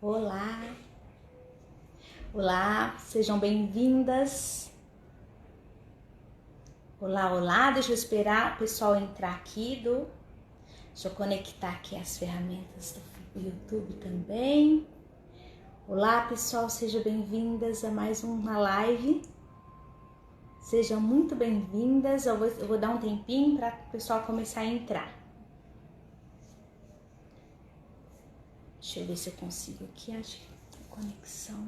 Olá, olá, sejam bem-vindas. Olá, olá, deixa eu esperar o pessoal entrar aqui Deixa eu conectar aqui as ferramentas do YouTube também. Olá, pessoal, sejam bem-vindas a mais uma live. Sejam muito bem-vindas. Eu vou dar um tempinho para o pessoal começar a entrar. Deixa eu ver se eu consigo aqui, acho que a conexão.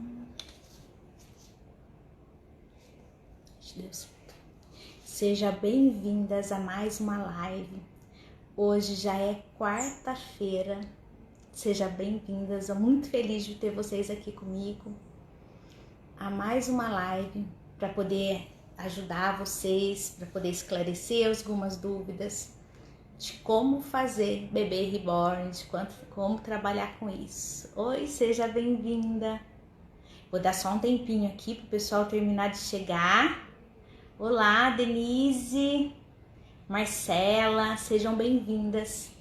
Deus. Sejam bem-vindas a mais uma live. Hoje já é quarta-feira. Sejam bem-vindas. Eu muito feliz de ter vocês aqui comigo. A mais uma live para poder ajudar vocês, para poder esclarecer algumas dúvidas de como fazer bebê reborn, de como trabalhar com isso. Oi, seja bem-vinda. Vou dar só um tempinho aqui para o pessoal terminar de chegar. Olá, Denise, Marcela, sejam bem-vindas.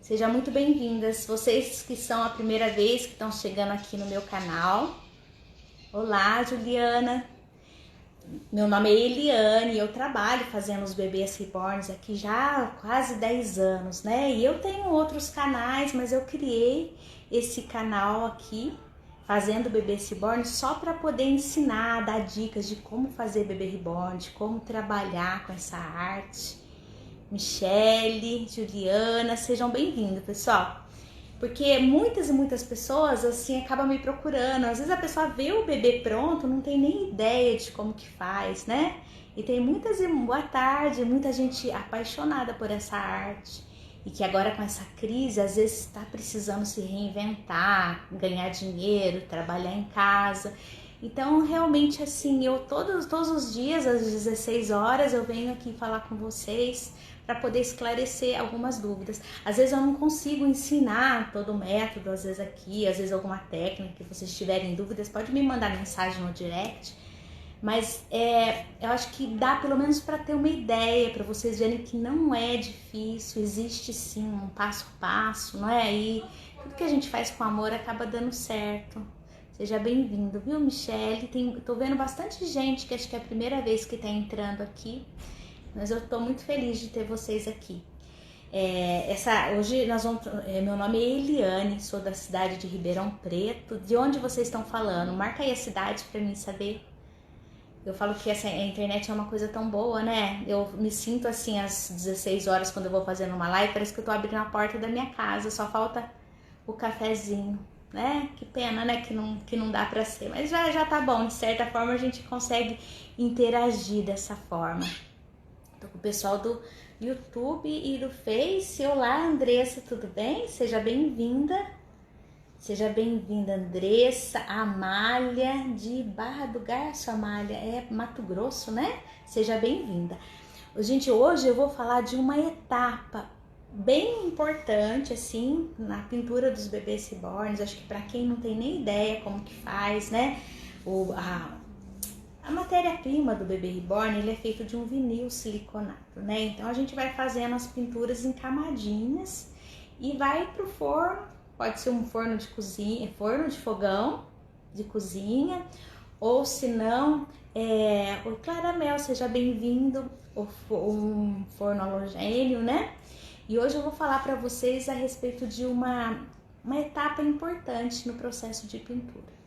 Sejam muito bem-vindas. Vocês que são a primeira vez que estão chegando aqui no meu canal. Olá, Juliana. Meu nome é Eliane e eu trabalho fazendo os bebês reborns aqui já há quase 10 anos, né? E eu tenho outros canais, mas eu criei esse canal aqui, fazendo bebê reborn, só para poder ensinar, dar dicas de como fazer bebê reborn, de como trabalhar com essa arte. Michele, Juliana, sejam bem-vindos, pessoal. Porque muitas e muitas pessoas, assim, acabam me procurando. Às vezes a pessoa vê o bebê pronto, não tem nem ideia de como que faz, né? E tem boa tarde, muita gente apaixonada por essa arte. E que agora com essa crise, às vezes está precisando se reinventar, ganhar dinheiro, trabalhar em casa. Então, realmente, assim, eu todos os dias, às 16 horas, eu venho aqui falar com vocês para poder esclarecer algumas dúvidas. Às vezes eu não consigo ensinar todo o método, às vezes aqui, às vezes alguma técnica que vocês tiverem dúvidas, pode me mandar mensagem no direct. Mas eu acho que dá pelo menos para ter uma ideia, para vocês verem que não é difícil, existe sim um passo a passo, não é? E tudo que a gente faz com amor acaba dando certo. Seja bem-vindo, viu, Michele? Tô vendo bastante gente que acho que é a primeira vez que tá entrando aqui, mas eu tô muito feliz de ter vocês aqui. Hoje nós vamos. Meu nome é Eliane, sou da cidade de Ribeirão Preto. De onde vocês estão falando? Marca aí a cidade para mim saber. Eu falo que a internet é uma coisa tão boa, né? Eu me sinto assim às 16 horas quando eu vou fazendo uma live, parece que eu tô abrindo a porta da minha casa, só falta o cafezinho, né? Que pena, né? Que não dá pra ser, mas já tá bom, de certa forma a gente consegue interagir dessa forma. Tô com o pessoal do YouTube e do Face. Olá, Andressa, tudo bem? Seja bem-vinda. Seja bem-vinda, Andressa, Amália, de Barra do Garço, Amália, é Mato Grosso, né? Seja bem-vinda. Gente, hoje eu vou falar de uma etapa bem importante, assim, na pintura dos bebês reborns. Acho que para quem não tem nem ideia como que faz, né? A matéria-prima do bebê reborn, ele é feito de um vinil siliconado, né? Então a gente vai fazendo as pinturas em camadinhas e vai pro forno. Pode ser um forno de cozinha, forno de fogão de cozinha, ou se não, o Claramel, seja bem-vindo, um forno halogênio, né? E hoje eu vou falar para vocês a respeito de uma etapa importante no processo de pintura.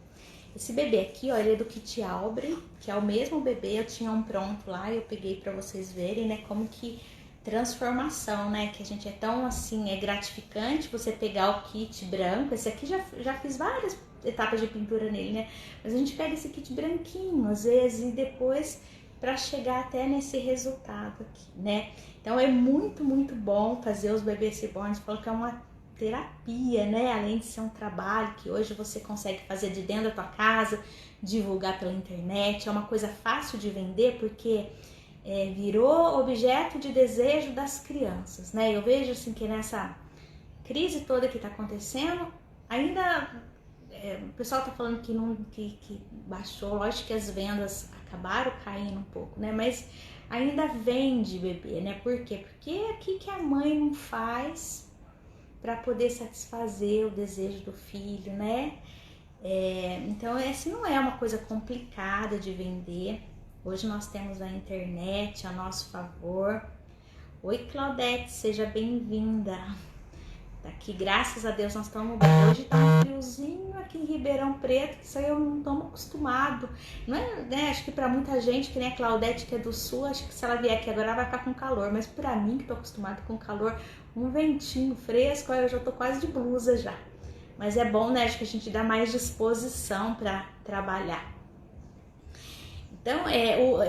Esse bebê aqui, ó, ele é do kit Albre, que é o mesmo bebê, eu tinha um pronto lá, eu peguei para vocês verem, né, como que transformação, né, que a gente é tão assim, é gratificante você pegar o kit branco. Esse aqui já fiz várias etapas de pintura nele, né, mas a gente pega esse kit branquinho às vezes e depois para chegar até nesse resultado aqui, né. Então é muito, muito bom fazer os bebês reborns, falo que é uma terapia, né, além de ser um trabalho que hoje você consegue fazer de dentro da tua casa, divulgar pela internet, é uma coisa fácil de vender porque virou objeto de desejo das crianças, né? Eu vejo assim que nessa crise toda que tá acontecendo, ainda o pessoal tá falando que baixou, lógico que as vendas acabaram caindo um pouco, né? Mas ainda vende bebê, né? Por quê? Porque é aqui que a mãe não faz, para poder satisfazer o desejo do filho, né? Então essa não é uma coisa complicada de vender. Hoje nós temos a internet a nosso favor. Oi, Claudete, seja bem-vinda. Aqui, graças a Deus, nós estamos bem. Hoje tá um friozinho aqui em Ribeirão Preto, que isso aí eu não estou acostumado. Não é, né? Acho que para muita gente, que nem a Claudete, que é do sul, acho que se ela vier aqui agora ela vai ficar com calor. Mas para mim, que tô acostumada com calor, um ventinho fresco, eu já tô quase de blusa já. Mas é bom, né? Acho que a gente dá mais disposição para trabalhar. Então,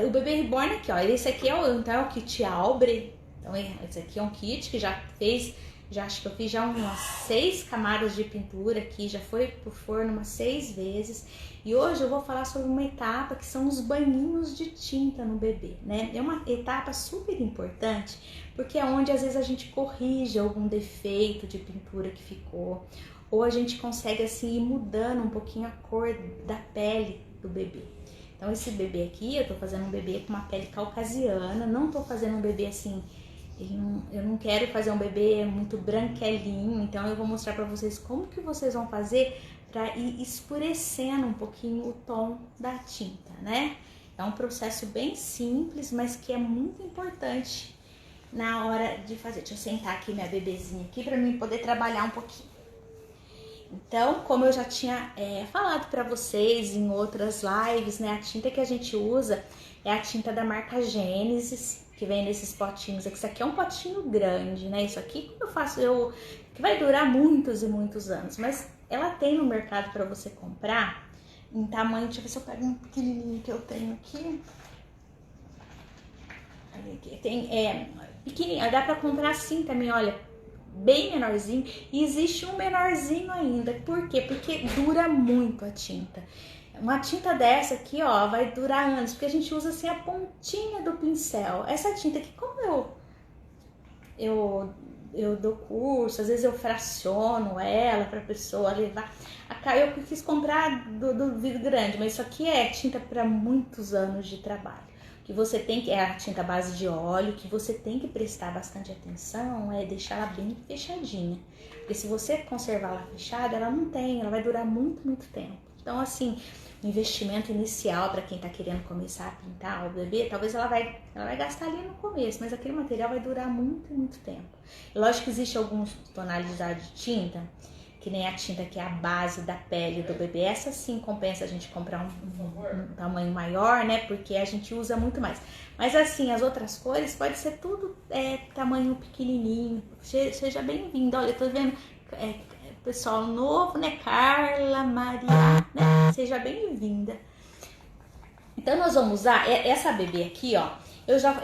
o bebê reborn aqui, ó. Esse aqui é o kit Albre. Então, esse aqui é um kit que já fez... acho que eu fiz já umas 6 camadas de pintura aqui, já foi pro forno umas 6 vezes. E hoje eu vou falar sobre uma etapa que são os banhinhos de tinta no bebê, né? É uma etapa super importante, porque é onde às vezes a gente corrige algum defeito de pintura que ficou, ou a gente consegue assim ir mudando um pouquinho a cor da pele do bebê. Então esse bebê aqui, eu tô fazendo um bebê com uma pele caucasiana, não tô fazendo um bebê assim... Eu não quero fazer um bebê muito branquelinho, então eu vou mostrar para vocês como que vocês vão fazer para ir escurecendo um pouquinho o tom da tinta, né? É um processo bem simples, mas que é muito importante na hora de fazer. Deixa eu sentar aqui minha bebezinha aqui para mim poder trabalhar um pouquinho. Então, como eu já tinha falado para vocês em outras lives, né? A tinta que a gente usa é a tinta da marca Gênesis, que vem nesses potinhos aqui. Isso aqui é um potinho grande, né? Isso aqui eu faço, que vai durar muitos e muitos anos. Mas ela tem no mercado para você comprar em tamanho. Deixa eu ver se eu pego um pequenininho que eu tenho aqui. Tem pequenininho, dá para comprar assim também, olha, bem menorzinho. E existe um menorzinho ainda. Por quê? Porque dura muito a tinta. Uma tinta dessa aqui, ó, vai durar anos, porque a gente usa assim a pontinha do pincel. Essa tinta aqui, como eu dou curso, às vezes eu fraciono ela pra pessoa levar. Eu quis comprar do vidro grande, mas isso aqui é tinta para muitos anos de trabalho. Que você tem que, é a tinta base de óleo, que você tem que prestar bastante atenção, é deixar ela bem fechadinha. Porque se você conservar ela fechada, ela vai durar muito, muito tempo. Então, assim, o investimento inicial para quem está querendo começar a pintar o bebê, talvez ela vai gastar ali no começo, mas aquele material vai durar muito, muito tempo. E lógico que existe alguns tonalidades de tinta, que nem a tinta que é a base da pele do bebê. Essa sim compensa a gente comprar um tamanho maior, né? Porque a gente usa muito mais. Mas assim, as outras cores pode ser tudo tamanho pequenininho. Seja bem-vindo. Olha, eu tô vendo... pessoal novo, né? Carla, Maria, né? Seja bem-vinda. Então nós vamos usar essa bebê aqui, ó.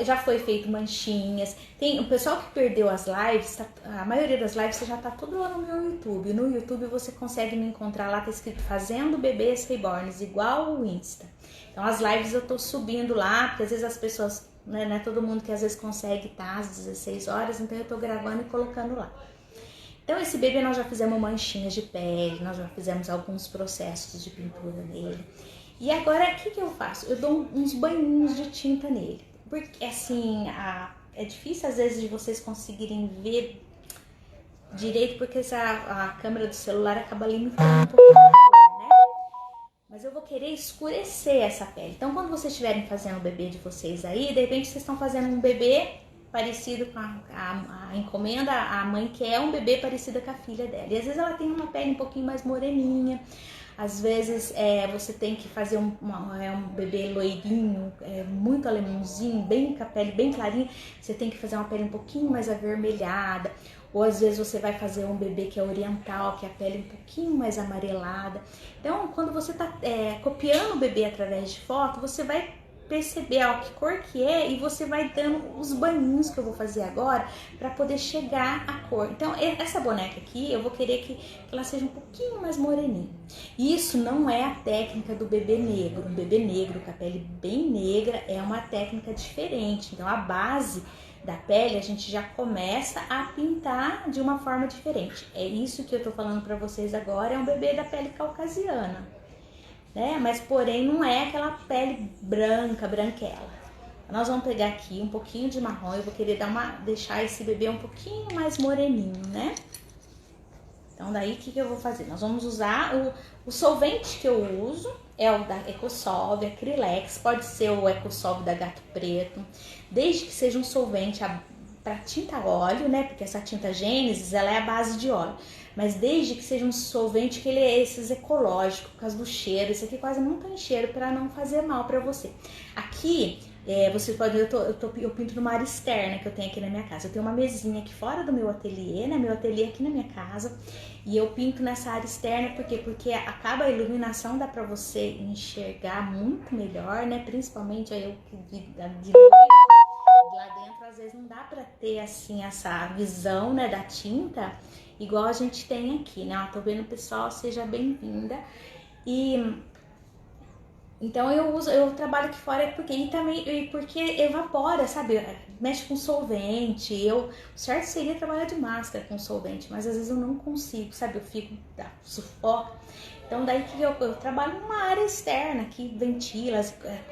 Já foi feito manchinhas. Tem o pessoal que perdeu as lives, a maioria das lives já tá tudo lá no meu YouTube. No YouTube você consegue me encontrar lá, tá escrito Fazendo Bebês Reborns, igual o Insta. Então as lives eu tô subindo lá, porque às vezes as pessoas, né, não é todo mundo que às vezes consegue estar às 16 horas, então eu tô gravando e colocando lá. Então esse bebê nós já fizemos manchinhas de pele, nós já fizemos alguns processos de pintura nele. E agora o que eu faço? Eu dou uns banhinhos de tinta nele. Porque assim, é difícil às vezes de vocês conseguirem ver direito, porque a câmera do celular acaba limitando um pouquinho a cor, né? Mas eu vou querer escurecer essa pele. Então quando vocês estiverem fazendo o bebê de vocês aí, de repente vocês estão fazendo um bebê parecido com a encomenda, a mãe quer um bebê parecido com a filha dela. E às vezes ela tem uma pele um pouquinho mais moreninha, às vezes você tem que fazer um bebê loirinho, muito alemãozinho, bem com a pele bem clarinha, você tem que fazer uma pele um pouquinho mais avermelhada. Ou às vezes você vai fazer um bebê que é oriental, que é a pele um pouquinho mais amarelada. Então quando você está copiando o bebê através de foto, você vai perceber que cor que é e você vai dando os banhinhos que eu vou fazer agora para poder chegar à cor. Então essa boneca aqui eu vou querer que ela seja um pouquinho mais moreninha. Isso não é a técnica do bebê negro. Um bebê negro com a pele bem negra é uma técnica diferente. Então a base da pele a gente já começa a pintar de uma forma diferente. É isso que eu tô falando para vocês agora, é um bebê da pele caucasiana. Mas porém não é aquela pele branquela. Nós vamos pegar aqui um pouquinho de marrom, eu vou querer deixar esse bebê um pouquinho mais moreninho, né? Então daí o que eu vou fazer? Nós vamos usar o solvente que eu uso, é o da Ecosolve, Acrylex, pode ser o Ecosolve da Gato Preto, desde que seja um solvente para tinta óleo, né? Porque essa tinta Gênesis, ela é a base de óleo. Mas desde que seja um solvente que ele é esses ecológicos, por causa do cheiro. Esse aqui quase não tem cheiro para não fazer mal para você. Aqui, você pode, eu pinto numa área externa que eu tenho aqui na minha casa. Eu tenho uma mesinha aqui fora do meu ateliê, né? Meu ateliê aqui na minha casa. E eu pinto nessa área externa, por quê? Porque acaba a iluminação, dá para você enxergar muito melhor, né? Principalmente aí eu de noite. Lá dentro às vezes não dá para ter assim essa visão, né, da tinta igual a gente tem aqui, né? Tô vendo, pessoal, seja bem-vinda. E então eu trabalho aqui fora porque evapora, sabe? Mexe com solvente. O certo seria trabalhar de máscara com solvente, mas às vezes eu não consigo, sabe? Eu fico sufoco. Então daí que eu trabalho numa área externa que ventila.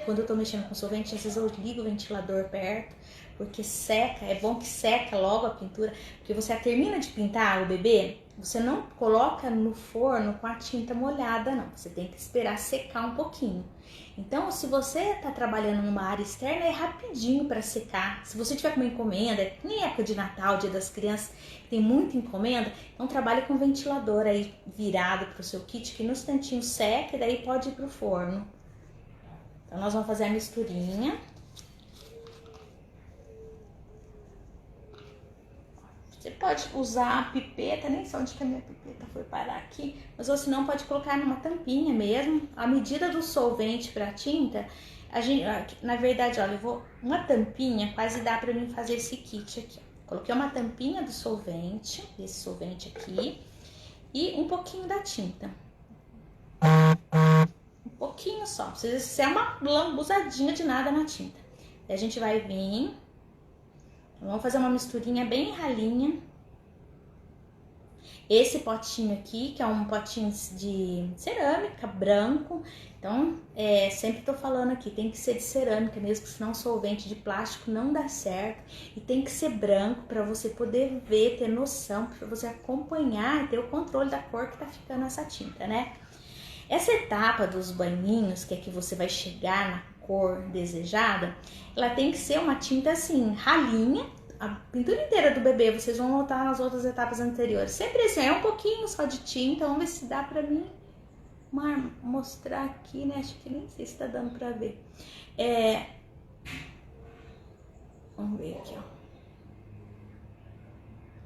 Quando eu tô mexendo com solvente, às vezes eu ligo o ventilador perto, porque seca, é bom que seca logo a pintura, porque você termina de pintar o bebê, você não coloca no forno com a tinta molhada, não. Você tem que esperar secar um pouquinho. Então, se você está trabalhando numa área externa, é rapidinho para secar. Se você tiver com uma encomenda, nem época de Natal, Dia das Crianças, tem muita encomenda, então trabalhe com ventilador aí virado para o seu kit, que no instantinho seca e daí pode ir para o forno. Então, nós vamos fazer a misturinha. Você pode usar a pipeta, nem sei onde que a minha pipeta foi parar aqui, mas ou se não pode colocar numa tampinha mesmo. A medida do solvente para tinta, na verdade, olha, uma tampinha quase dá para mim fazer esse kit aqui. Coloquei uma tampinha do solvente, esse solvente aqui, e um pouquinho da tinta. Um pouquinho só, não precisa ser uma lambuzadinha de nada na tinta. Aí a gente vai vir... Vamos fazer uma misturinha bem ralinha. Esse potinho aqui, que é um potinho de cerâmica branco. Então, sempre tô falando aqui, tem que ser de cerâmica mesmo, senão solvente de plástico não dá certo. E tem que ser branco para você poder ver, ter noção, para você acompanhar e ter o controle da cor que tá ficando essa tinta, né? Essa etapa dos banhinhos, que é que você vai chegar na cor desejada, ela tem que ser uma tinta assim, ralinha. A pintura inteira do bebê, vocês vão notar nas outras etapas anteriores. Sempre assim, é um pouquinho só de tinta. Vamos ver se dá pra mim mostrar aqui, né? Acho que nem sei se tá dando pra ver. Vamos ver aqui, ó.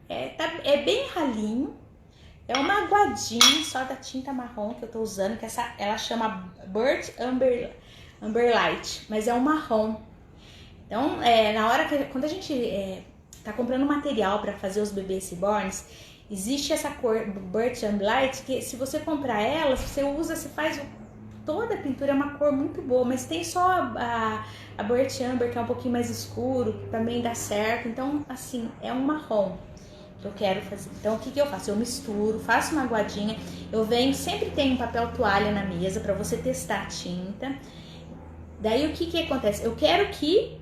É bem ralinho. É uma aguadinha só da tinta marrom que eu tô usando, que ela chama Burnt Amber Light, mas é um marrom. Então, na hora quando a gente tá comprando material para fazer os bebês reborns, existe essa cor Burnt Amber Light, que se você comprar ela, você usa, você faz toda a pintura, é uma cor muito boa, mas tem só a Burnt Amber, que é um pouquinho mais escuro, que também dá certo. Então, assim, é um marrom que eu quero fazer. Então, o que eu faço? Eu misturo, faço uma aguadinha, eu venho, sempre tem um papel toalha na mesa para você testar a tinta. Daí, o que acontece? Eu quero que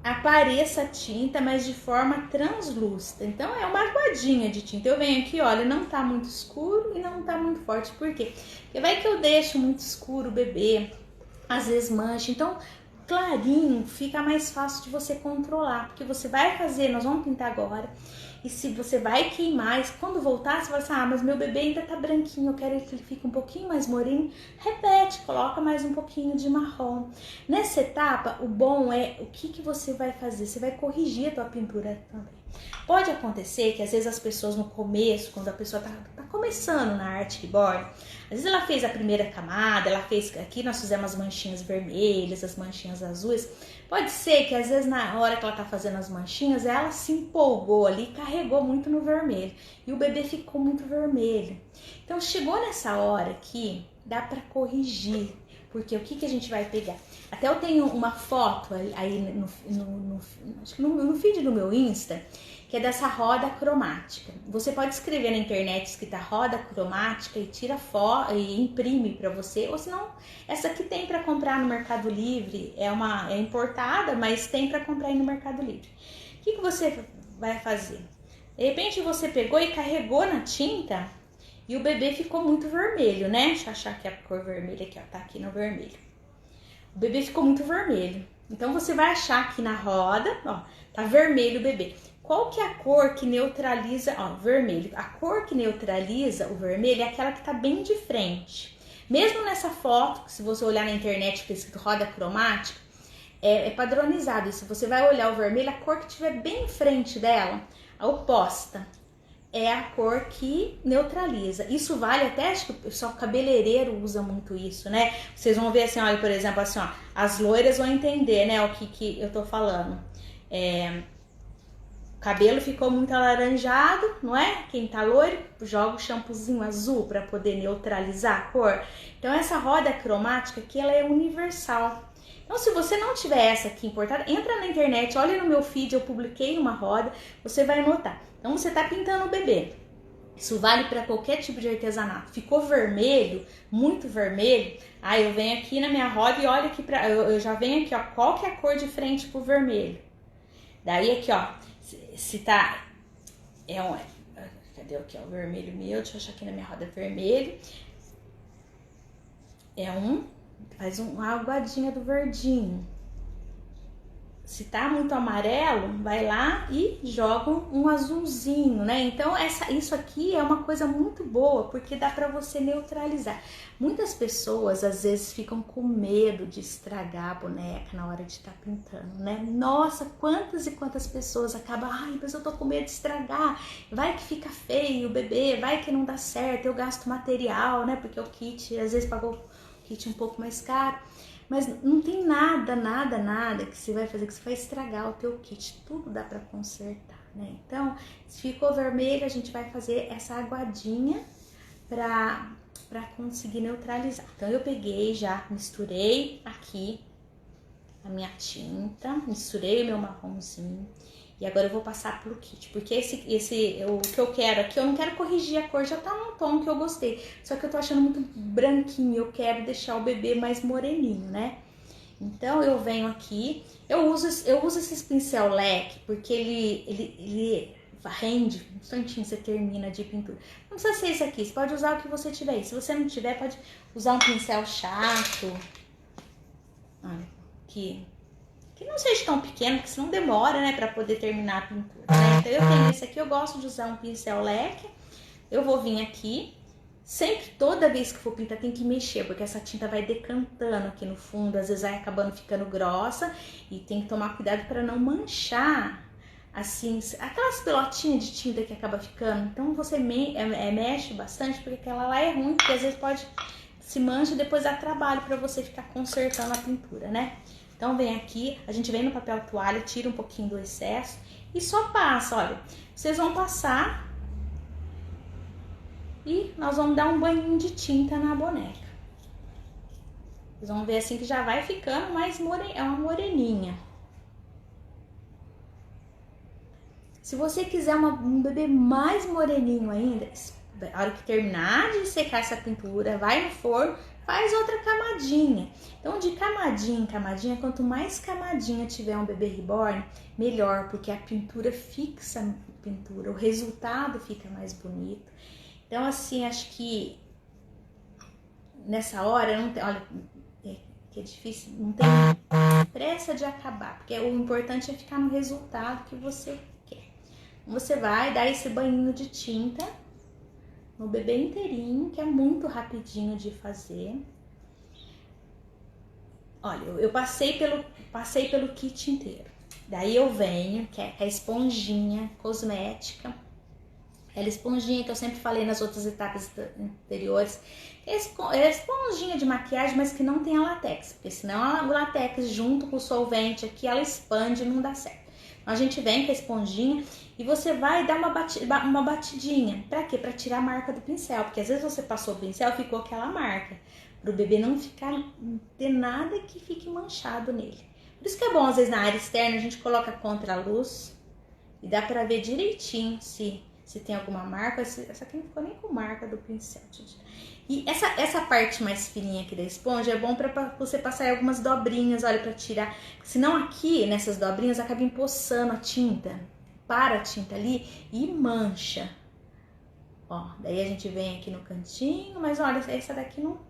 apareça a tinta, mas de forma translúcida. Então, é uma aguadinha de tinta. Eu venho aqui, olha, não tá muito escuro e não tá muito forte. Por quê? Porque vai que eu deixo muito escuro o bebê, às vezes mancha. Então, clarinho fica mais fácil de você controlar, porque você vai fazer, nós vamos pintar agora, e se você vai queimar, quando voltar você vai assim, mas meu bebê ainda tá branquinho, eu quero que ele fique um pouquinho mais morinho, repete, coloca mais um pouquinho de marrom. Nessa etapa, o bom é, o que você vai fazer? Você vai corrigir a tua pintura também. Pode acontecer que às vezes as pessoas no começo, quando a pessoa tá começando na arte reborn, às vezes ela fez a primeira camada, aqui nós fizemos as manchinhas vermelhas, as manchinhas azuis. Pode ser que às vezes na hora que ela tá fazendo as manchinhas, ela se empolgou ali, carregou muito no vermelho e o bebê ficou muito vermelho. Então chegou nessa hora aqui, dá para corrigir. Porque o que a gente vai pegar? Até eu tenho uma foto aí no feed do meu Insta, que é dessa roda cromática. Você pode escrever na internet escrita roda cromática e tira foto e imprime para você. Ou senão, essa aqui tem para comprar no Mercado Livre. É importada, mas tem para comprar aí no Mercado Livre. O que você vai fazer? De repente você pegou e carregou na tinta e o bebê ficou muito vermelho, né? Deixa eu achar aqui a cor vermelha aqui, ó, tá aqui no vermelho. O bebê ficou muito vermelho. Então você vai achar aqui na roda, ó, tá vermelho o bebê. Qual que é a cor que neutraliza, ó, vermelho. A cor que neutraliza o vermelho é aquela que tá bem de frente. Mesmo nessa foto, se você olhar na internet, que tá escrito roda cromática, é padronizado. E se você vai olhar o vermelho, a cor que tiver bem em frente dela, a oposta, é a cor que neutraliza. Isso vale até, acho que o pessoal cabeleireiro usa muito isso, né? Vocês vão ver assim, olha, por exemplo, assim, ó, as loiras vão entender, né, o que eu tô falando. O cabelo ficou muito alaranjado, não é? Quem tá loiro, joga o shampoozinho azul para poder neutralizar a cor. Então essa roda cromática aqui, ela é universal. Então, se você não tiver essa aqui importada, entra na internet, olha no meu feed, eu publiquei uma roda, você vai notar. Então, você tá pintando o bebê. Isso vale para qualquer tipo de artesanato. Ficou vermelho, muito vermelho, aí eu venho aqui na minha roda e olho aqui eu já venho aqui, ó, qual que é a cor de frente pro vermelho. Daí aqui, ó, se tá cadê aqui, ó, o vermelho meu? Deixa eu achar aqui na minha roda vermelho. Faz uma aguadinha do verdinho. Se tá muito amarelo, vai lá e joga um azulzinho, né? Então isso aqui é uma coisa muito boa, porque dá pra você neutralizar. Muitas pessoas às vezes ficam com medo de estragar a boneca na hora de estar pintando, né? Nossa, quantas e quantas pessoas acabam, ai, mas eu tô com medo de estragar, vai que fica feio o bebê, vai que não dá certo, eu gasto material, né? Porque o kit às vezes pagou o kit um pouco mais caro. Mas não tem nada que você vai fazer, que você vai estragar o teu kit. Tudo dá pra consertar, né? Então, se ficou vermelho, a gente vai fazer essa aguadinha pra conseguir neutralizar. Então, eu peguei, já misturei aqui a minha tinta, misturei o meu marronzinho. E agora eu vou passar pro kit, porque o que eu quero aqui, eu não quero corrigir a cor, já tá num tom que eu gostei. Só que eu tô achando muito branquinho, eu quero deixar o bebê mais moreninho, né? Então eu venho aqui, eu uso esses pincel leque, porque ele rende, um instantinho você termina de pintura. Não precisa ser esse aqui, você pode usar o que você tiver aí. Se você não tiver, pode usar um pincel chato. Olha, que não seja tão pequeno, porque senão demora, né, pra poder terminar a pintura, né? Então eu tenho esse aqui, eu gosto de usar um pincel leque. Eu vou vir aqui, sempre, toda vez que for pintar tem que mexer, porque essa tinta vai decantando aqui no fundo, às vezes vai acabando ficando grossa, e tem que tomar cuidado para não manchar, assim, aquelas pelotinhas de tinta que acaba ficando. Então você mexe bastante, porque aquela lá é ruim, porque às vezes pode se mancha e depois dá trabalho para você ficar consertando a pintura, né? Então vem aqui, a gente vem no papel toalha, tira um pouquinho do excesso e só passa, olha. Vocês vão passar e nós vamos dar um banhinho de tinta na boneca. Vocês vão ver assim que já vai ficando mais é uma moreninha. Se você quiser um bebê mais moreninho ainda, a hora que terminar de secar essa pintura, vai no forno, faz outra camadinha. Então, de camadinha em camadinha, quanto mais camadinha tiver um bebê reborn, melhor, porque a pintura fixa a pintura, o resultado fica mais bonito. Então, assim, acho que nessa hora, não tem, olha, que é difícil, não tem pressa de acabar, porque o importante é ficar no resultado que você quer. Você vai dar esse banhinho de tinta no bebê inteirinho, que é muito rapidinho de fazer. Olha, eu passei pelo kit inteiro. Daí eu venho, que é a esponjinha cosmética. Ela é esponjinha que eu sempre falei nas outras etapas anteriores. É esponjinha de maquiagem, mas que não tem a latex. Porque senão o latex junto com o solvente aqui, ela expande e não dá certo. Então a gente vem com a esponjinha e você vai dar uma batidinha. Pra quê? Pra tirar a marca do pincel. Porque às vezes você passou o pincel e ficou aquela marca. Para o bebê não ter nada que fique manchado nele. Por isso que é bom, às vezes, na área externa, a gente coloca contra a luz e dá para ver direitinho se tem alguma marca. Essa aqui não ficou nem com marca do pincel. E essa parte mais fininha aqui da esponja é bom para você passar algumas dobrinhas, olha, para tirar. Senão aqui, nessas dobrinhas, acaba empoçando a tinta. para a tinta ali e mancha. Ó, daí a gente vem aqui no cantinho, mas olha, essa daqui não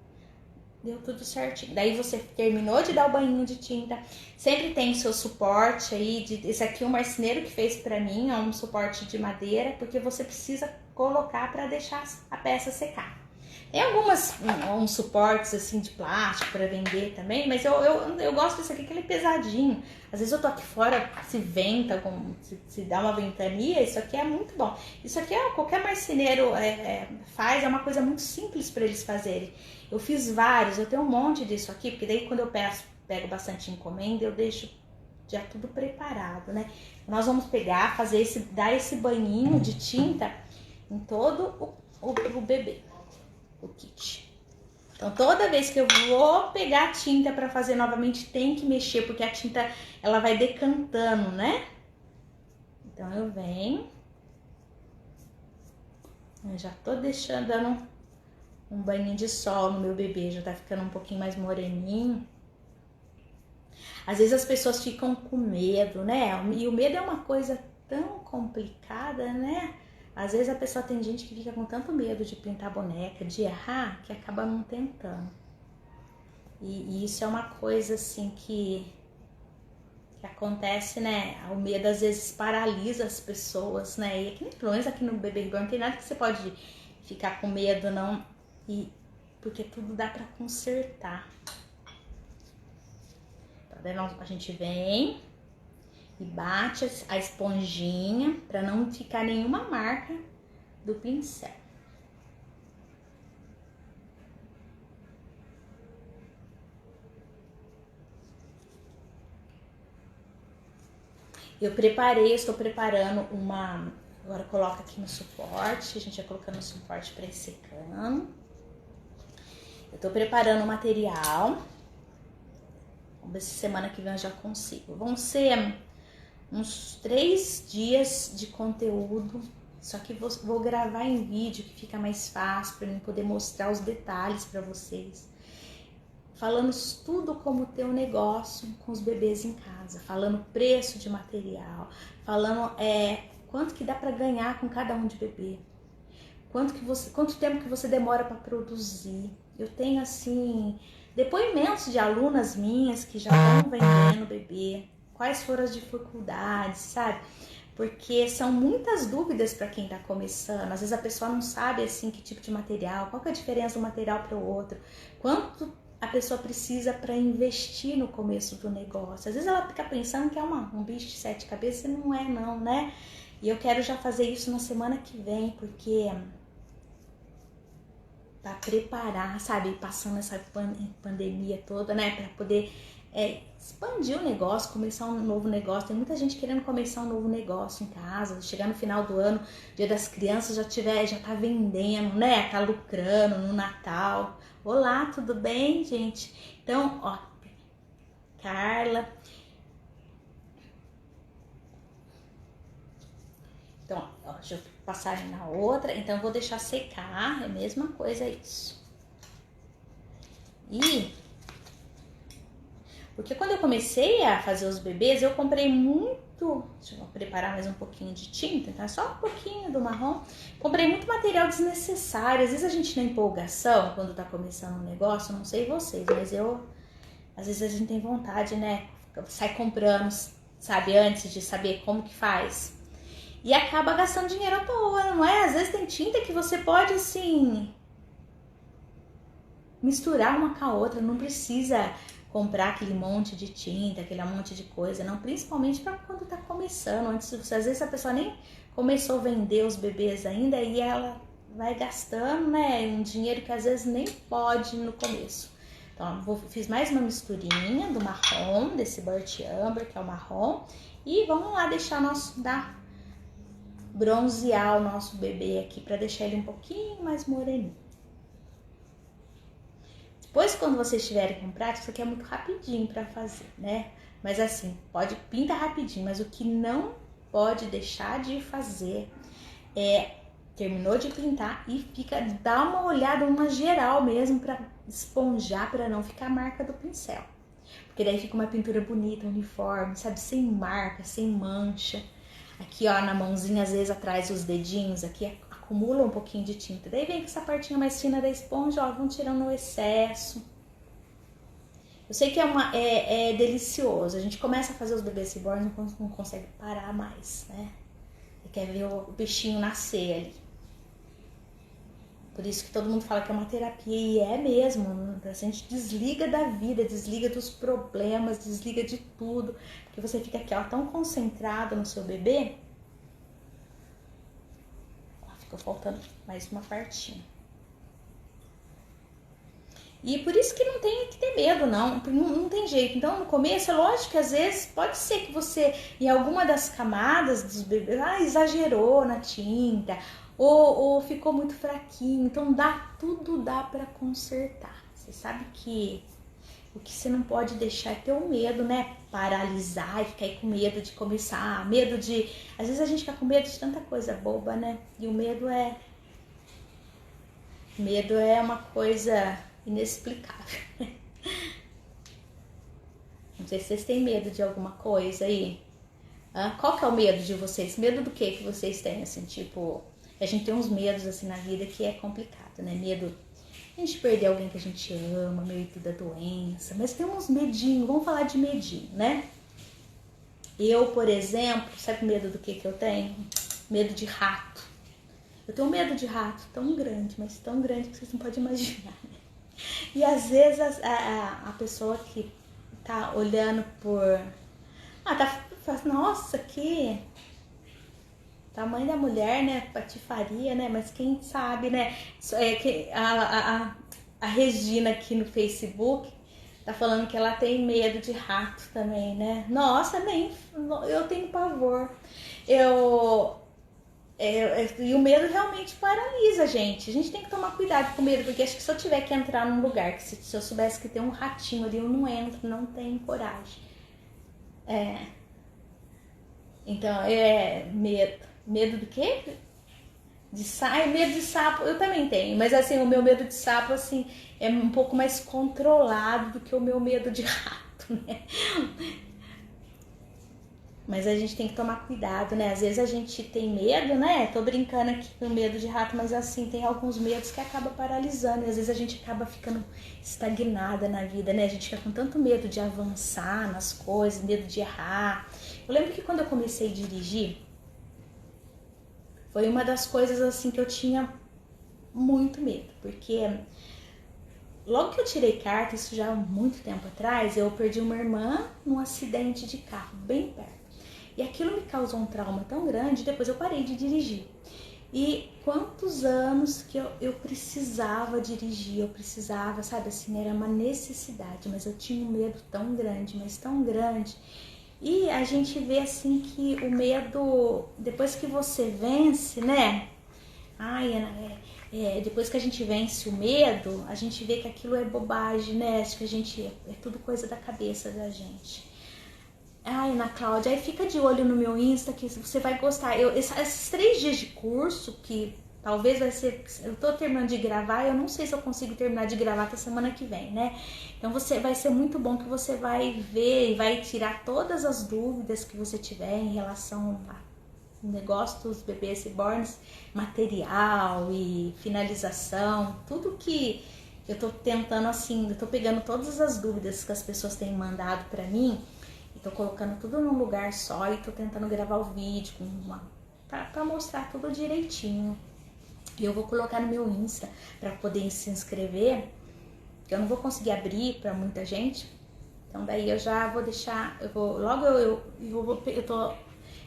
deu tudo certinho. Daí você terminou de dar o banhinho de tinta, sempre tem o seu suporte aí, esse aqui o marceneiro que fez pra mim, é um suporte de madeira, porque você precisa colocar pra deixar a peça secar. Tem uns suportes assim de plástico para vender também, mas eu gosto desse aqui, que ele é pesadinho. Às vezes eu tô aqui fora, se venta, se dá uma ventania, isso aqui é muito bom. Isso aqui qualquer marceneiro faz, é uma coisa muito simples para eles fazerem. Eu fiz vários, eu tenho um monte disso aqui, porque daí quando eu pego bastante encomenda, eu deixo já tudo preparado, né? Nós vamos pegar, dar esse banhinho de tinta em todo o bebê. O kit. Então toda vez que eu vou pegar a tinta para fazer novamente, tem que mexer, porque a tinta ela vai decantando, né? Então eu venho, eu já tô dando um banho de sol no meu bebê, já tá ficando um pouquinho mais moreninho. Às vezes as pessoas ficam com medo, né? E o medo é uma coisa tão complicada, né? Às vezes a pessoa tem gente que fica com tanto medo de pintar boneca, de errar, que acaba não tentando. E isso é uma coisa assim que acontece, né? O medo às vezes paralisa as pessoas, né? E aqui, pelo menos aqui no Bebê Reborn não tem nada que você pode ficar com medo, não. Porque tudo dá pra consertar. Então, daí a gente vem e bate a esponjinha para não ficar nenhuma marca do pincel. Estou preparando agora coloca aqui no suporte, a gente vai colocando no suporte para ir secando. Eu tô preparando o material. Vamos ver se semana que vem eu já consigo. Vão ser uns 3 dias de conteúdo, só que vou gravar em vídeo, que fica mais fácil para mim poder mostrar os detalhes para vocês. Falando tudo como ter um negócio com os bebês em casa, falando preço de material, falando quanto que dá para ganhar com cada um de bebê, quanto tempo que você demora para produzir. Eu tenho assim depoimentos de alunas minhas que já estão vendendo bebê, quais foram as dificuldades, sabe? Porque são muitas dúvidas para quem está começando. Às vezes a pessoa não sabe assim que tipo de material, qual que é a diferença de um material para o outro, quanto a pessoa precisa para investir no começo do negócio. Às vezes ela fica pensando que é um bicho de 7 cabeças e não é não, né? E eu quero já fazer isso na semana que vem, porque para preparar, sabe, passando essa pandemia toda, né, para poder expandir o negócio, começar um novo negócio. Tem muita gente querendo começar um novo negócio em casa, chegar no final do ano, Dia das Crianças, já tá vendendo, né, tá lucrando no Natal. Olá, tudo bem, gente? Então, ó, Carla. Então, ó, deixa eu passar na outra. Então, eu vou deixar secar, é a mesma coisa isso. Porque quando eu comecei a fazer os bebês, eu comprei muito... Deixa eu preparar mais um pouquinho de tinta, tá? Só um pouquinho do marrom. Comprei muito material desnecessário. Às vezes a gente na empolgação, quando tá começando um negócio, não sei vocês, mas às vezes a gente tem vontade, né? Sai comprando, sabe? Antes de saber como que faz. E acaba gastando dinheiro à toa, não é? Às vezes tem tinta que você pode, assim, misturar uma com a outra. Não precisa comprar aquele monte de tinta, aquele monte de coisa, não, principalmente para quando tá começando. Às vezes a pessoa nem começou a vender os bebês ainda e ela vai gastando, né, um dinheiro que às vezes nem pode no começo. Então, fiz mais uma misturinha do marrom, desse Burnt Umber, que é o marrom, e vamos lá bronzear o nosso bebê aqui para deixar ele um pouquinho mais moreninho. Depois, quando vocês estiverem com prática, isso aqui é muito rapidinho para fazer, né? Mas assim, pinta rapidinho, mas o que não pode deixar de fazer terminou de pintar e dá uma olhada, uma geral mesmo, para esponjar, para não ficar a marca do pincel. Porque daí fica uma pintura bonita, uniforme, sabe? Sem marca, sem mancha. Aqui, ó, na mãozinha, às vezes atrás dos dedinhos, aqui acumula um pouquinho de tinta. Daí vem com essa partinha mais fina da esponja, ó, vão tirando o excesso. Eu sei que é delicioso. A gente começa a fazer os bebês reborn, não consegue parar mais, né? E quer ver o bichinho nascer ali. Por isso que todo mundo fala que é uma terapia, e é mesmo. A gente desliga da vida, desliga dos problemas, desliga de tudo. Porque você fica aqui, ó, tão concentrado no seu bebê. Ó, ficou faltando mais uma partinha. E por isso que não tem que ter medo, não tem jeito. Então, no começo, é lógico que às vezes pode ser que você, em alguma das camadas dos bebês, exagerou na tinta, ou ficou muito fraquinho. Então, tudo dá pra consertar. Você sabe que o que você não pode deixar é ter o medo, né? Paralisar e ficar aí com medo de começar, medo de... Às vezes a gente fica com medo de tanta coisa boba, né? E o medo é uma coisa inexplicável. Não sei se vocês têm medo de alguma coisa aí. Qual que é o medo de vocês? Medo do que vocês têm, assim, tipo... A gente tem uns medos, assim, na vida que é complicado, né? Medo de a gente perder alguém que a gente ama, medo da doença. Mas tem uns medinhos, vamos falar de medinho, né? Eu, por exemplo, sabe medo do que eu tenho? Medo de rato. Eu tenho medo de rato tão grande, mas tão grande que vocês não podem imaginar, né? E às vezes a pessoa que tá olhando por... tá falando, nossa, que tamanho da mulher, né? Patifaria, né? Mas quem sabe, né? A Regina aqui no Facebook tá falando que ela tem medo de rato também, né? Nossa, eu tenho pavor. E o medo realmente paralisa a gente. A gente tem que tomar cuidado com o medo, porque acho que se eu tiver que entrar num lugar, que se eu soubesse que tem um ratinho ali, eu não entro, não tenho coragem. Então, medo. Medo do quê? Medo de sapo, eu também tenho. Mas assim, o meu medo de sapo, assim, é um pouco mais controlado do que o meu medo de rato, né? Mas a gente tem que tomar cuidado, né? Às vezes a gente tem medo, né? Tô brincando aqui com medo de rato, mas assim, tem alguns medos que acabam paralisando. E às vezes a gente acaba ficando estagnada na vida, né? A gente fica com tanto medo de avançar nas coisas, medo de errar. Eu lembro que quando eu comecei a dirigir, foi uma das coisas assim que eu tinha muito medo. Porque logo que eu tirei carta, isso já há muito tempo atrás, eu perdi uma irmã num acidente de carro, bem perto. E aquilo me causou um trauma tão grande, depois eu parei de dirigir. E quantos anos que eu precisava dirigir, eu precisava, sabe, assim, era uma necessidade, mas eu tinha um medo tão grande, mas tão grande. E a gente vê assim que o medo, depois que você vence, né? Depois que a gente vence o medo, a gente vê que aquilo é bobagem, né? Acho que é tudo coisa da cabeça da gente. Ana Cláudia, aí fica de olho no meu Insta que você vai gostar. Esses 3 dias de curso, que talvez vai ser... Eu tô terminando de gravar, eu não sei se eu consigo terminar de gravar até semana que vem, né? Então vai ser muito bom que você vai ver e vai tirar todas as dúvidas que você tiver em relação ao negócio dos bebês reborns, material e finalização, tudo que eu tô tentando assim, eu tô pegando todas as dúvidas que as pessoas têm mandado pra mim, e tô colocando tudo num lugar só e tô tentando gravar o vídeo pra mostrar tudo direitinho. E eu vou colocar no meu Insta pra poder se inscrever, que eu não vou conseguir abrir pra muita gente. Então daí eu já vou deixar,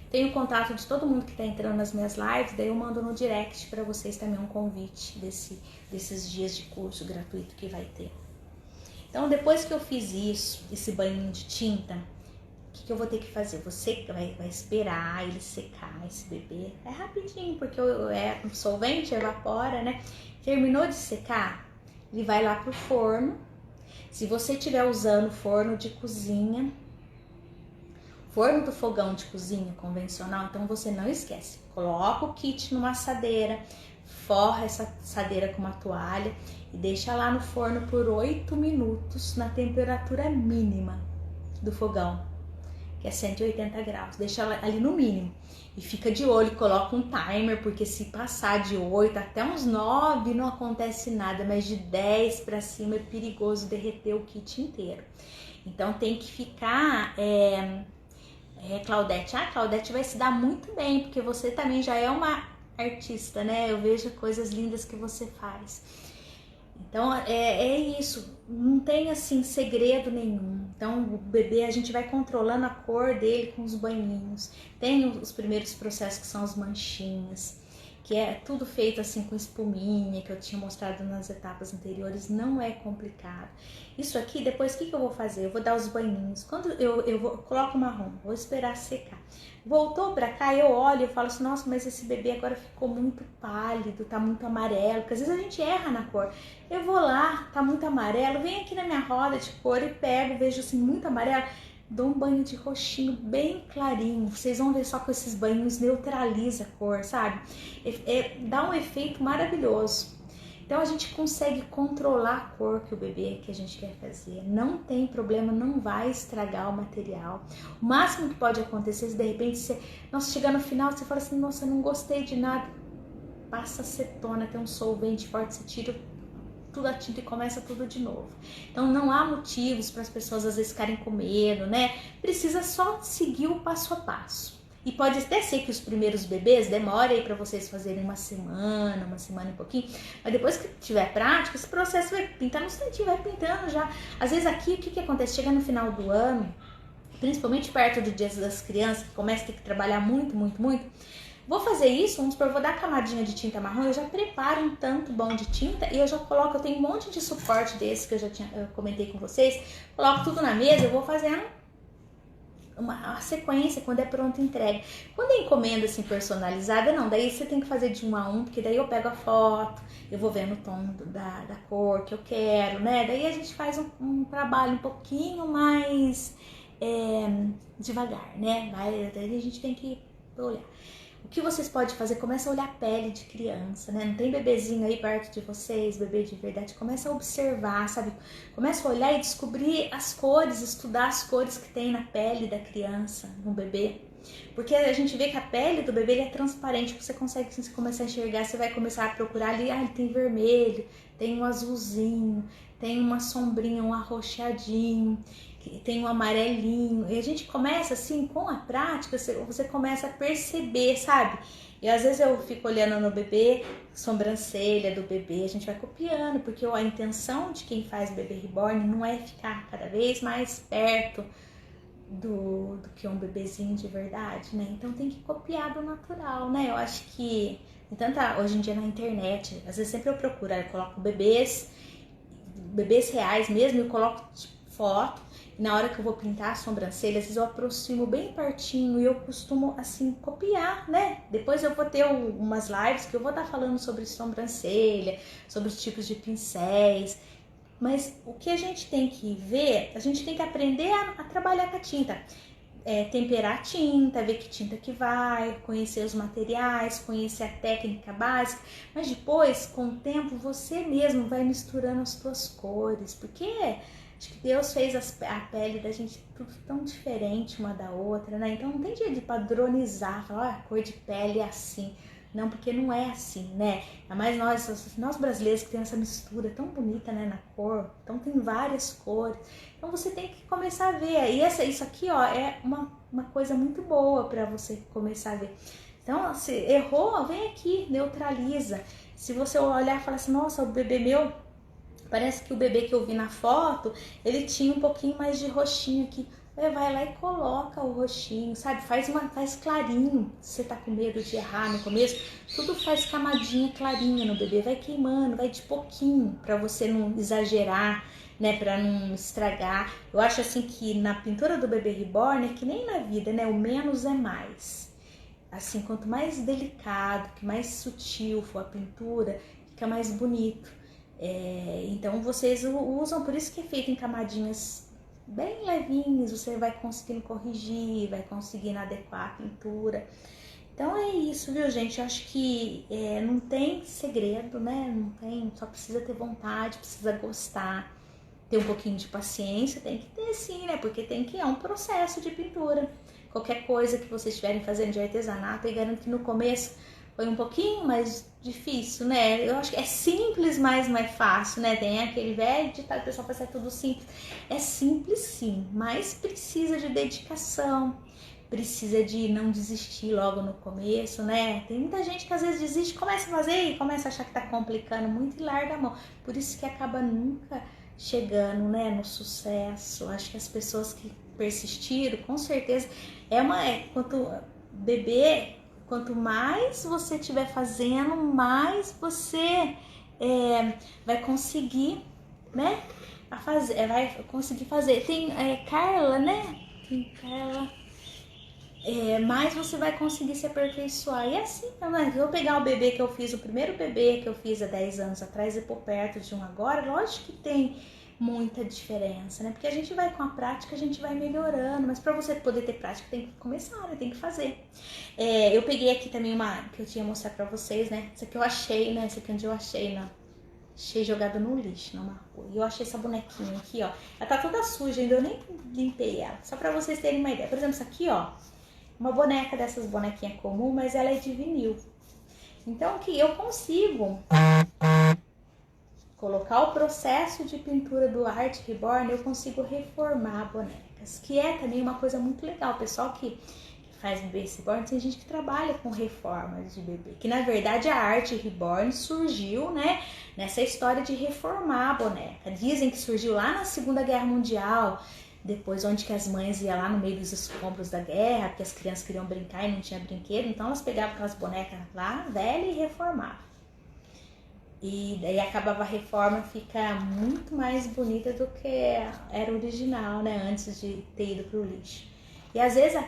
tenho contato de todo mundo que tá entrando nas minhas lives, daí eu mando no direct pra vocês também um convite desses dias de curso gratuito que vai ter. Então depois que eu fiz isso, esse banho de tinta, o que eu vou ter que fazer? Você vai esperar ele secar, esse bebê. É rapidinho, porque o solvente evapora, né? Terminou de secar, ele vai lá pro forno. Se você estiver usando forno de cozinha, forno do fogão de cozinha convencional, então você não esquece. Coloca o kit numa assadeira, forra essa assadeira com uma toalha e deixa lá no forno por 8 minutos na temperatura mínima do fogão. que é 180 graus. Deixa ela ali no mínimo. E fica de olho, coloca um timer, porque se passar de 8 até uns 9 não acontece nada, mas de 10 para cima é perigoso derreter o kit inteiro. Então tem que ficar... Claudete, Claudete vai se dar muito bem, porque você também já é uma artista, né? Eu vejo coisas lindas que você faz. Então é isso, não tem assim segredo nenhum. Então o bebê, a gente vai controlando a cor dele com os banhinhos. Tem os primeiros processos que são as manchinhas, que é tudo feito assim com espuminha, que eu tinha mostrado nas etapas anteriores, não é complicado. Isso aqui, depois o que eu vou fazer? Eu vou dar os banhinhos. Quando coloco o marrom, vou esperar secar. Voltou pra cá, eu olho e falo assim, nossa, mas esse bebê agora ficou muito pálido, tá muito amarelo, porque às vezes a gente erra na cor. Eu vou lá, tá muito amarelo, venho aqui na minha roda de cor e pego, vejo assim muito amarelo, dou um banho de roxinho bem clarinho. Vocês vão ver só com esses banhos neutraliza a cor, sabe? Dá um efeito maravilhoso. Então a gente consegue controlar a cor que o bebê que a gente quer fazer. Não tem problema, não vai estragar o material. O máximo que pode acontecer é se de repente nossa, chegar no final você fala assim, nossa, não gostei de nada. Passa acetona, tem um solvente forte, você tira tudo a tinta e começa tudo de novo. Então não há motivos para as pessoas às vezes ficarem com medo, né? Precisa só seguir o passo a passo. E pode até ser que os primeiros bebês demorem aí para vocês fazerem uma semana e pouquinho, mas depois que tiver prática, esse processo vai pintar no instantinho, vai pintando já. Às vezes aqui, o que acontece? Chega no final do ano, principalmente perto do Dia das Crianças, que começa a ter que trabalhar muito, vou fazer isso, vamos supor, vou dar camadinha de tinta marrom, eu já preparo um tanto bom de tinta e eu já coloco, eu tenho um monte de suporte desse que eu comentei com vocês, coloco tudo na mesa, eu vou fazendo uma sequência, quando é pronto entrega. Quando é encomenda assim personalizada, não, daí você tem que fazer de 1 a 1, porque daí eu pego a foto, eu vou vendo o tom da cor que eu quero, né? Daí a gente faz um trabalho um pouquinho mais devagar, né? Daí a gente tem que olhar. O que vocês podem fazer? Começa a olhar a pele de criança, né? Não tem bebezinho aí perto de vocês, bebê de verdade. Começa a observar, sabe? Começa a olhar e descobrir as cores, estudar as cores que tem na pele da criança, no bebê. Porque a gente vê que a pele do bebê ele é transparente, você consegue, se você começar a enxergar, você vai começar a procurar ali, ele tem vermelho, tem um azulzinho, tem uma sombrinha, um arroxeadinho, tem um amarelinho, e a gente começa assim, com a prática, você começa a perceber, sabe? E às vezes eu fico olhando no bebê, sobrancelha do bebê, a gente vai copiando, porque a intenção de quem faz bebê reborn não é ficar cada vez mais perto do que um bebezinho de verdade, né? Então tem que copiar do natural, né? Eu acho que hoje em dia na internet, às vezes sempre eu procuro, eu coloco bebês reais mesmo, eu coloco foto, e na hora que eu vou pintar a sobrancelha, às vezes eu aproximo bem pertinho e eu costumo assim copiar, né? Depois eu vou ter umas lives que eu vou estar falando sobre sobrancelha, sobre os tipos de pincéis. Mas o que a gente tem que ver, a gente tem que aprender a trabalhar com a tinta. Temperar a tinta, ver que tinta que vai, conhecer os materiais, conhecer a técnica básica. Mas depois, com o tempo, você mesmo vai misturando as suas cores. Porque acho que Deus fez a pele da gente tudo tão diferente uma da outra, né? Então não tem jeito de padronizar, falar, a cor de pele é assim. Não, porque não é assim, né? Ainda mais nós brasileiros que tem essa mistura tão bonita, né, na cor. Então tem várias cores. Então você tem que começar a ver. E isso aqui, ó, é uma coisa muito boa para você começar a ver. Então, se errou, vem aqui, neutraliza. Se você olhar e falar assim, nossa, o bebê meu, parece que o bebê que eu vi na foto, ele tinha um pouquinho mais de roxinho aqui. Vai lá e coloca o roxinho, sabe? Faz clarinho. Se você tá com medo de errar no começo, tudo faz camadinha clarinha no bebê. Vai queimando, vai de pouquinho, pra você não exagerar, né? Pra não estragar. Eu acho assim que na pintura do bebê reborn é que nem na vida, né? O menos é mais. Assim, quanto mais delicado, que mais sutil for a pintura, fica mais bonito. Então vocês usam, por isso que é feito em camadinhas bem levinhos, você vai conseguindo corrigir, vai conseguindo adequar a pintura. Então é isso, viu, gente? Eu acho que não tem segredo, né? Não tem, só precisa ter vontade, precisa gostar. ter um pouquinho de paciência, tem que ter sim, né? Porque é um processo de pintura. Qualquer coisa que vocês estiverem fazendo de artesanato, eu garanto que no começo foi um pouquinho mais difícil, né? Eu acho que é simples, mas não é fácil, né? Tem aquele velho ditado, o pessoal faz tudo simples. É simples sim, mas precisa de dedicação, precisa de não desistir logo no começo, né? Tem muita gente que às vezes desiste, começa a fazer e começa a achar que tá complicando muito e larga a mão. Por isso que acaba nunca chegando, né, no sucesso. Acho que as pessoas que persistiram, com certeza, quanto mais você estiver fazendo, mais você vai conseguir, né, vai conseguir fazer. Tem Carla, né? Tem Carla. Mais você vai conseguir se aperfeiçoar. E assim, né? Se eu pegar o bebê que eu fiz, o primeiro bebê que eu fiz há 10 anos atrás e por perto de um agora, lógico que tem muita diferença, né? Porque a gente vai com a prática, a gente vai melhorando, mas para você poder ter prática tem que começar, né? Tem que fazer. Eu peguei aqui também uma que eu tinha mostrado para vocês, né? Essa aqui eu achei, né? Essa aqui onde eu achei, né? Achei jogada no lixo, não marcou. E eu achei essa bonequinha aqui, ó. Ela tá toda suja, ainda eu nem limpei ela. Só pra vocês terem uma ideia. Por exemplo, essa aqui, ó. Uma boneca dessas bonequinhas comum, mas ela é de vinil. Então, que eu consigo colocar o processo de pintura do Art Reborn, eu consigo reformar bonecas, que é também uma coisa muito legal. O pessoal que faz bebê reborn, tem gente que trabalha com reformas de bebê, que na verdade a Art Reborn surgiu, né, nessa história de reformar a boneca. Dizem que surgiu lá na Segunda Guerra Mundial, depois onde que as mães iam lá no meio dos escombros da guerra, porque as crianças queriam brincar e não tinha brinquedo, então elas pegavam aquelas bonecas lá, velhas, e reformavam. E daí acabava a reforma, fica muito mais bonita do que era original, né, antes de ter ido pro lixo. E às vezes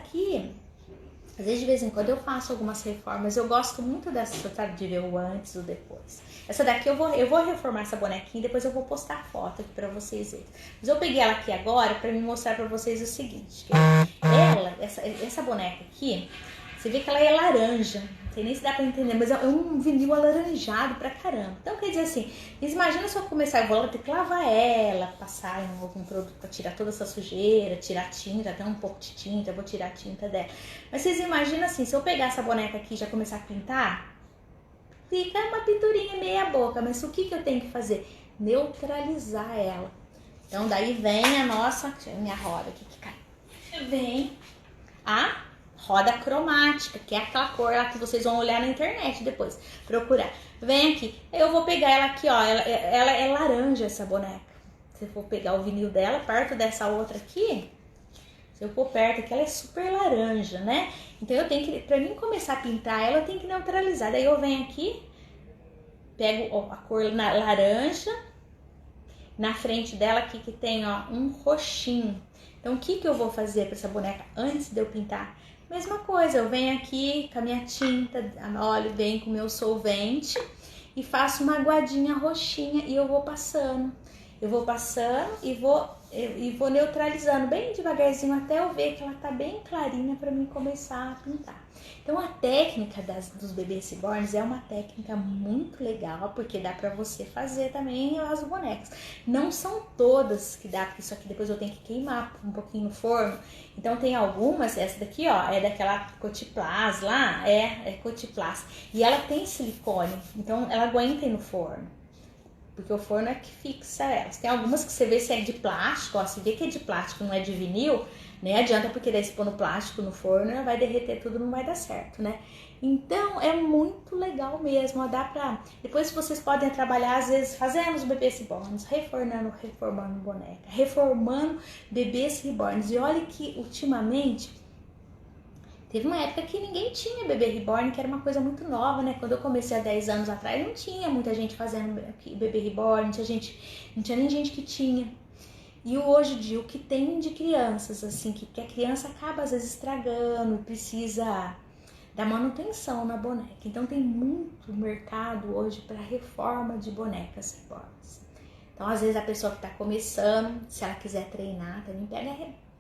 de vez em quando eu faço algumas reformas, eu gosto muito dessa, sabe, de ver o antes e o depois. Essa daqui eu vou reformar essa bonequinha e depois eu vou postar foto aqui pra vocês verem. Mas eu peguei ela aqui agora pra me mostrar pra vocês o seguinte, que essa boneca aqui, você vê que ela é laranja, não sei nem se dá pra entender, mas é um vinil alaranjado pra caramba. Então quer dizer assim, imagina se eu começar, eu vou ter que lavar ela, passar em algum produto pra tirar toda essa sujeira, tirar tinta, até um pouco de tinta, eu vou tirar a tinta dela. Mas vocês imaginam assim, se eu pegar essa boneca aqui e já começar a pintar, fica uma pinturinha meia boca, mas o que eu tenho que fazer? Neutralizar ela. Então daí vem a nossa, deixa eu ver minha roda aqui que cai. Vem a roda cromática, que é aquela cor lá que vocês vão olhar na internet depois, procurar. Vem aqui, eu vou pegar ela aqui, ó, ela é laranja essa boneca. Se eu for pegar o vinil dela, perto dessa outra aqui, se eu for perto aqui, ela é super laranja, né? Então eu tenho que, pra mim começar a pintar ela, eu tenho que neutralizar. Daí eu venho aqui, pego a cor laranja, na frente dela aqui que tem, ó, um roxinho. Então o que eu vou fazer pra essa boneca antes de eu pintar? Mesma coisa, eu venho aqui com a minha tinta, óleo, venho com o meu solvente e faço uma aguadinha roxinha e eu vou passando. Eu vou passando e vou neutralizando bem devagarzinho até eu ver que ela tá bem clarinha para mim começar a pintar. Então a técnica dos bebês reborns é uma técnica muito legal, porque dá para você fazer também as bonecas. Não são todas que dá, porque isso aqui depois eu tenho que queimar um pouquinho no forno. Então tem algumas, essa daqui ó, é daquela Cotiplas lá, é Cotiplas. E ela tem silicone, então ela aguenta ir no forno. Porque o forno é que fixa elas. Tem algumas que você vê se é de plástico, ó, se vê que é de plástico, não é de vinil, nem adianta, porque daí se pôr no plástico no forno, ela vai derreter tudo, não vai dar certo, né? Então é muito legal mesmo, ó, dá pra... Depois vocês podem trabalhar, às vezes, fazendo os bebês reborns, reformando boneca, reformando bebês reborns. E olha que ultimamente... Teve uma época que ninguém tinha bebê reborn, que era uma coisa muito nova, né? Quando eu comecei há 10 anos atrás, não tinha muita gente fazendo bebê reborn, não tinha nem gente que tinha. E hoje em dia, o que tem de crianças, assim, que a criança acaba às vezes estragando, precisa da manutenção na boneca. Então tem muito mercado hoje para reforma de bonecas reborns. Então, às vezes, a pessoa que está começando, se ela quiser treinar, também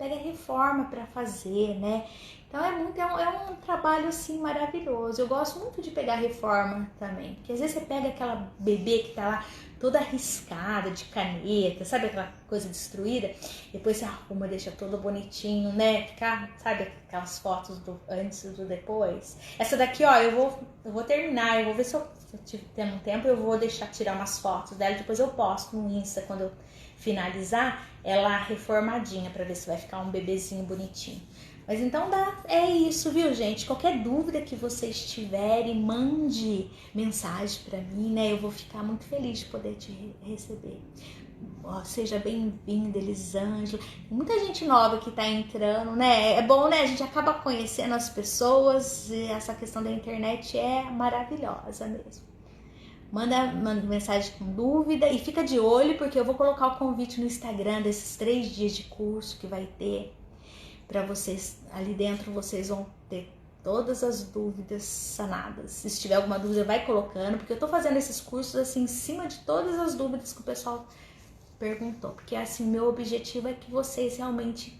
pega reforma para fazer, né? Então é um trabalho assim maravilhoso. Eu gosto muito de pegar reforma também, porque às vezes você pega aquela bebê que tá lá toda arriscada de caneta, sabe aquela coisa destruída? Depois você arruma, deixa todo bonitinho, né? Ficar, sabe aquelas fotos do antes e do depois? Essa daqui, ó, eu vou terminar, eu vou ver se eu tiver um tempo, eu vou deixar tirar umas fotos dela, depois eu posto no Insta quando eu finalizar ela reformadinha para ver se vai ficar um bebezinho bonitinho. Mas então é isso, viu, gente? Qualquer dúvida que vocês tiverem, mande mensagem para mim, né? Eu vou ficar muito feliz de poder te receber. Ó, seja bem-vinda, Elisângela. Tem muita gente nova que tá entrando, né? É bom, né? A gente acaba conhecendo as pessoas e essa questão da internet é maravilhosa mesmo. Manda mensagem com dúvida e fica de olho, porque eu vou colocar o convite no Instagram desses 3 dias de curso que vai ter. Para vocês, ali dentro vocês vão ter todas as dúvidas sanadas. Se tiver alguma dúvida, vai colocando, porque eu tô fazendo esses cursos assim em cima de todas as dúvidas que o pessoal perguntou, porque assim, meu objetivo é que vocês realmente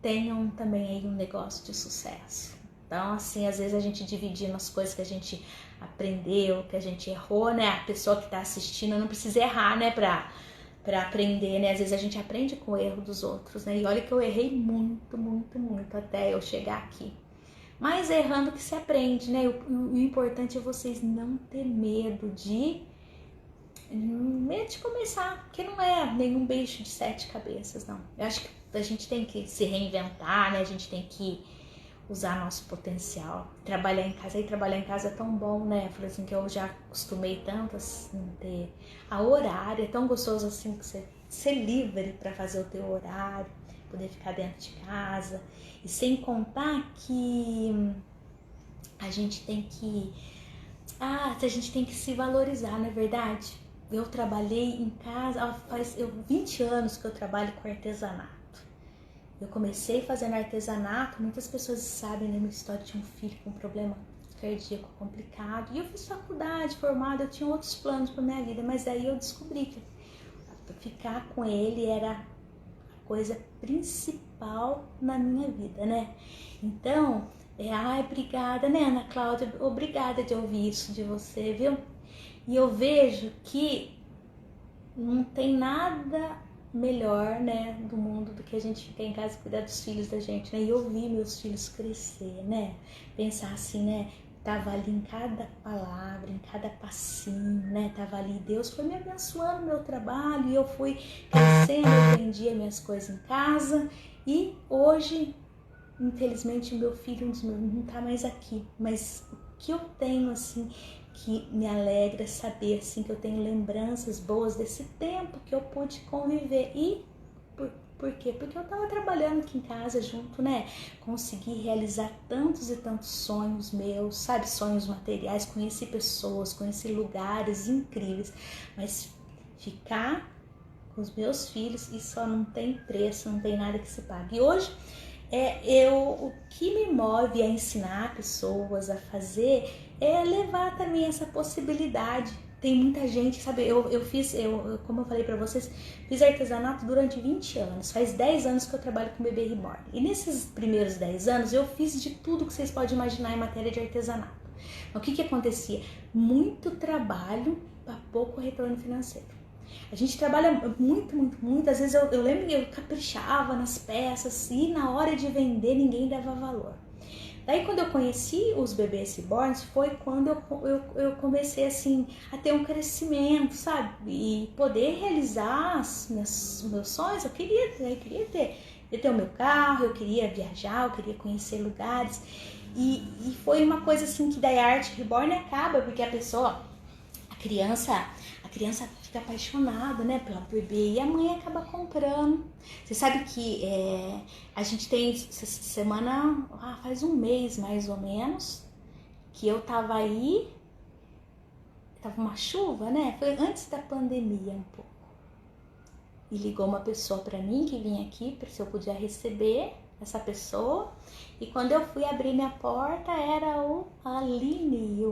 tenham também aí um negócio de sucesso. Então, assim, às vezes a gente dividindo as coisas que a gente aprendeu, que a gente errou, né? A pessoa que tá assistindo não precisa errar, né, pra aprender, né? Às vezes a gente aprende com o erro dos outros, né? E olha que eu errei muito, muito, muito até eu chegar aqui. Mas é errando que se aprende, né? O importante é vocês não ter medo de começar, porque não é nenhum bicho de 7 cabeças, não. Eu acho que a gente tem que se reinventar, né? A gente tem que usar nosso potencial, trabalhar em casa. E trabalhar em casa é tão bom, né? Eu falei assim, que eu já acostumei tanto assim ter a horário, é tão gostoso assim que você ser livre para fazer o teu horário, poder ficar dentro de casa. E sem contar que a gente tem que se valorizar, não é verdade? Eu trabalhei em casa, faz 20 anos que eu trabalho com artesanato. Eu comecei fazendo artesanato, muitas pessoas sabem, né, minha história, de um filho com um problema cardíaco complicado. E eu fiz faculdade, formada, eu tinha outros planos para minha vida, mas aí eu descobri que ficar com ele era a coisa principal na minha vida, né? Então, obrigada, né, Ana Cláudia? Obrigada de ouvir isso de você, viu? E eu vejo que não tem nada melhor, né, do mundo do que a gente ficar em casa e cuidar dos filhos da gente, né? E eu vi meus filhos crescer, né? Pensar assim, né? Tava ali em cada palavra, em cada passinho, né? Tava ali, Deus foi me abençoando no meu trabalho e eu fui crescendo, eu vendia minhas coisas em casa e hoje, infelizmente, o meu filho não tá mais aqui, mas o que eu tenho, assim, que me alegra saber, assim, que eu tenho lembranças boas desse tempo que eu pude conviver. E por quê? Porque eu tava trabalhando aqui em casa junto, né? Consegui realizar tantos e tantos sonhos meus, sabe? Sonhos materiais, conheci pessoas, conheci lugares incríveis, mas ficar com os meus filhos, isso só não tem preço, não tem nada que se pague. E hoje, o que me move a ensinar pessoas a fazer é levar também essa possibilidade. Tem muita gente, sabe, como eu falei pra vocês, fiz artesanato durante 20 anos, faz 10 anos que eu trabalho com bebê reborn. E nesses primeiros 10 anos eu fiz de tudo que vocês podem imaginar em matéria de artesanato. Então, o que acontecia? Muito trabalho para pouco retorno financeiro. A gente trabalha muito, muito, muito. Às vezes eu lembro que eu caprichava nas peças e na hora de vender ninguém dava valor. Daí quando eu conheci os bebês reborns foi quando eu comecei assim a ter um crescimento, sabe? E poder realizar meus sonhos. Eu queria ter o meu carro, eu queria viajar, eu queria conhecer lugares. E foi uma coisa assim que daí a arte reborn acaba, porque a criança fica apaixonada, né, pela bebê e a mãe acaba comprando. Você sabe que a gente tem essa semana, faz um mês mais ou menos, que eu tava aí, tava uma chuva, né? Foi antes da pandemia um pouco. E ligou uma pessoa para mim que vinha aqui, se eu podia receber essa pessoa. E quando eu fui abrir minha porta, era o Aline,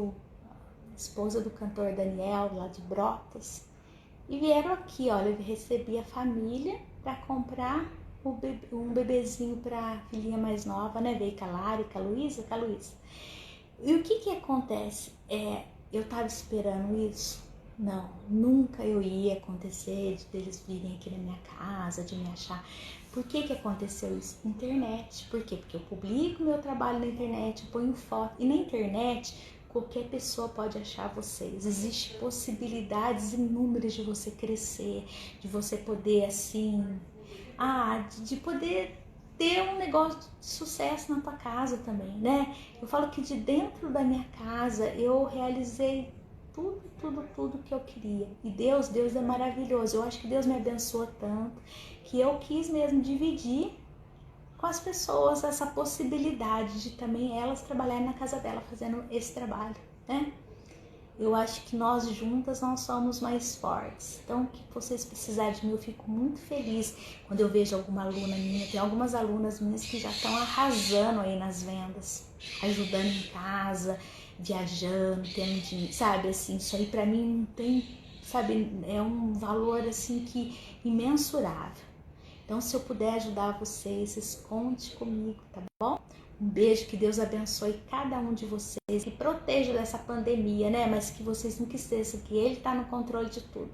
esposa do cantor Daniel, lá de Brotas, e vieram aqui, olha, eu recebi a família para comprar um bebezinho pra filhinha mais nova, né? Veio com a Lara e com a Luísa, E o que acontece? Eu tava esperando isso? Não, nunca eu ia acontecer de eles virem aqui na minha casa, de me achar. Por que aconteceu isso? Internet. Por quê? Porque eu publico meu trabalho na internet, eu ponho foto. E na internet, qualquer pessoa pode achar vocês. Existem possibilidades inúmeras de você crescer, de você poder, assim... de poder ter um negócio de sucesso na tua casa também, né? Eu falo que de dentro da minha casa eu realizei tudo que eu queria. E Deus é maravilhoso. Eu acho que Deus me abençoa tanto que eu quis mesmo dividir com as pessoas essa possibilidade de também elas trabalharem na casa dela fazendo esse trabalho, né? Eu acho que nós juntas nós somos mais fortes. Então, o que vocês precisarem de mim, eu fico muito feliz quando eu vejo alguma aluna minha. Tem algumas alunas minhas que já estão arrasando aí nas vendas, ajudando em casa, viajando, tendo dinheiro, sabe? Assim, isso aí pra mim não tem, sabe? É um valor assim que imensurável. Então, se eu puder ajudar vocês conte comigo, tá bom? Um beijo, que Deus abençoe cada um de vocês, que proteja dessa pandemia, né? Mas que vocês nunca esqueçam que Ele está no controle de tudo.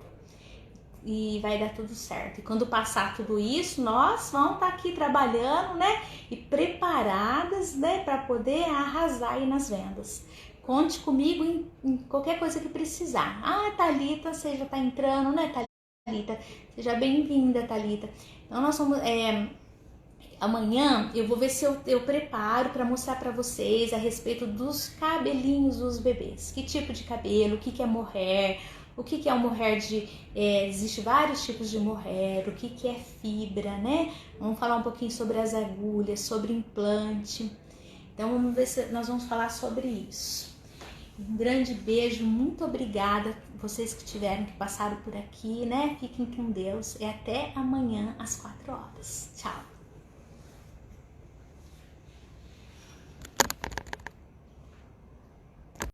E vai dar tudo certo. E quando passar tudo isso, nós vamos estar aqui trabalhando, né? E preparadas, né? Para poder arrasar aí nas vendas. Conte comigo em qualquer coisa que precisar. Thalita, você já está entrando, né, Thalita? Seja bem-vinda, Thalita. Então, nós vamos... Amanhã eu vou ver se eu preparo para mostrar para vocês a respeito dos cabelinhos dos bebês. Que tipo de cabelo, o que é mohair, o que é um mohair existe vários tipos de mohair, o que é fibra, né? Vamos falar um pouquinho sobre as agulhas, sobre implante. Então vamos ver se nós vamos falar sobre isso. Um grande beijo, muito obrigada vocês que tiveram, que passaram por aqui, né? Fiquem com Deus e até amanhã às 4 horas. Tchau!